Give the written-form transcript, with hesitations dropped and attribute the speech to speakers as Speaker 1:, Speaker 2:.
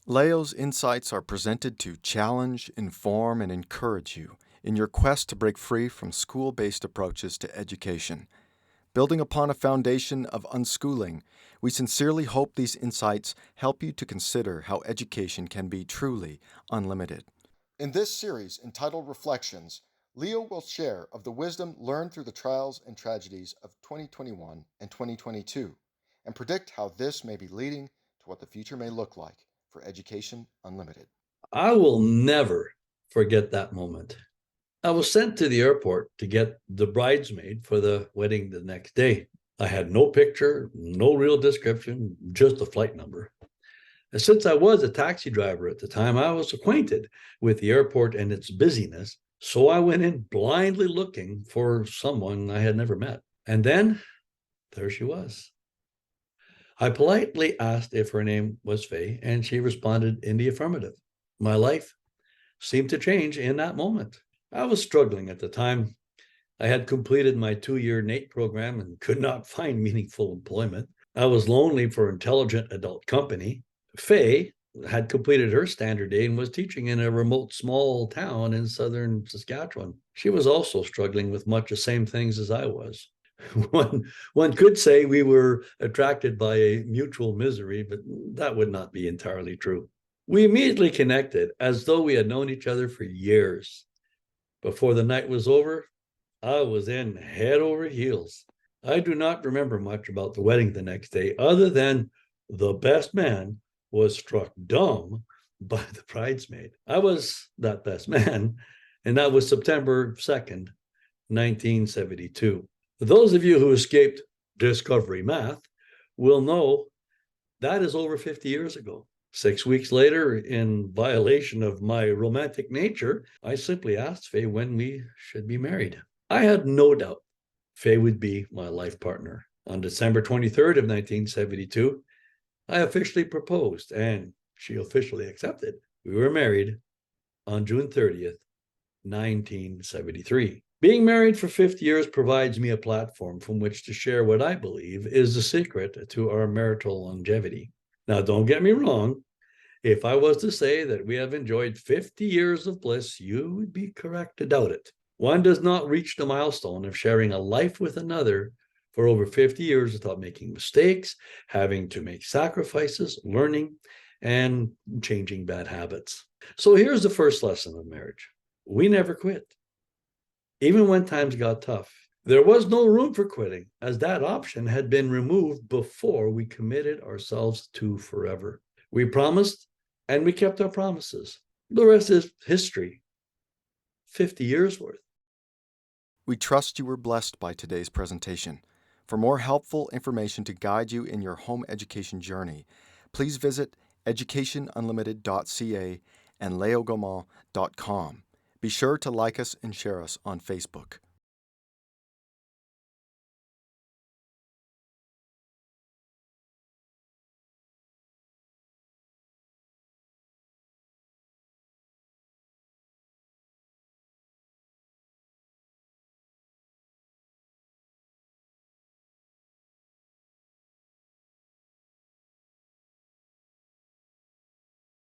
Speaker 1: Leo's insights are presented to challenge, inform, and encourage you in your quest to break free from school-based approaches to education. Building upon a foundation of unschooling, we sincerely hope these insights help you to consider how education can be truly unlimited. In this series entitled Reflections, Leo will share of the wisdom learned through the trials and tragedies of 2021 and 2022 and predict how this may be leading to what the future may look like for Education Unlimited.
Speaker 2: I will never forget that moment. I was sent to the airport to get the bridesmaid for the wedding the next day. I had no picture, no real description, just a flight number. And since I was a taxi driver at the time, I was acquainted with the airport and its busyness. So I went in blindly looking for someone I had never met. And then there she was. I politely asked if her name was Faye, and she responded in the affirmative. My life seemed to change in that moment. I was struggling at the time. I had completed my 2-year NATE program and could not find meaningful employment. I was lonely for intelligent adult company. Faye had completed her standard day and was teaching in a remote small town in southern Saskatchewan. She was also struggling with much the same things as I was. One could say we were attracted by a mutual misery, but that would not be entirely true. We immediately connected as though we had known each other for years. Before the night was over, I was in head over heels. I do not remember much about the wedding the next day, other than the best man was struck dumb by the bridesmaid. I was that best man, and that was September 2nd, 1972. Those of you who escaped Discovery Math will know that is over 50 years ago. 6 weeks later, in violation of my romantic nature, I simply asked Faye when we should be married. I had no doubt Faye would be my life partner. On December 23rd of 1972, I officially proposed, and she officially accepted. We were married on June 30th, 1973. Being married for 50 years provides me a platform from which to share what I believe is the secret to our marital longevity. Now, don't get me wrong. If I was to say that we have enjoyed 50 years of bliss, you would be correct to doubt it. One does not reach the milestone of sharing a life with another for over 50 years without making mistakes, having to make sacrifices, learning, and changing bad habits. So here's the first lesson of marriage. We never quit. Even when times got tough, there was no room for quitting, as that option had been removed before we committed ourselves to forever. We promised, and we kept our promises. The rest is history. 50 years worth.
Speaker 1: We trust you were blessed by today's presentation. For more helpful information to guide you in your home education journey, please visit educationunlimited.ca and leogaumont.com. Be sure to like us and share us on Facebook.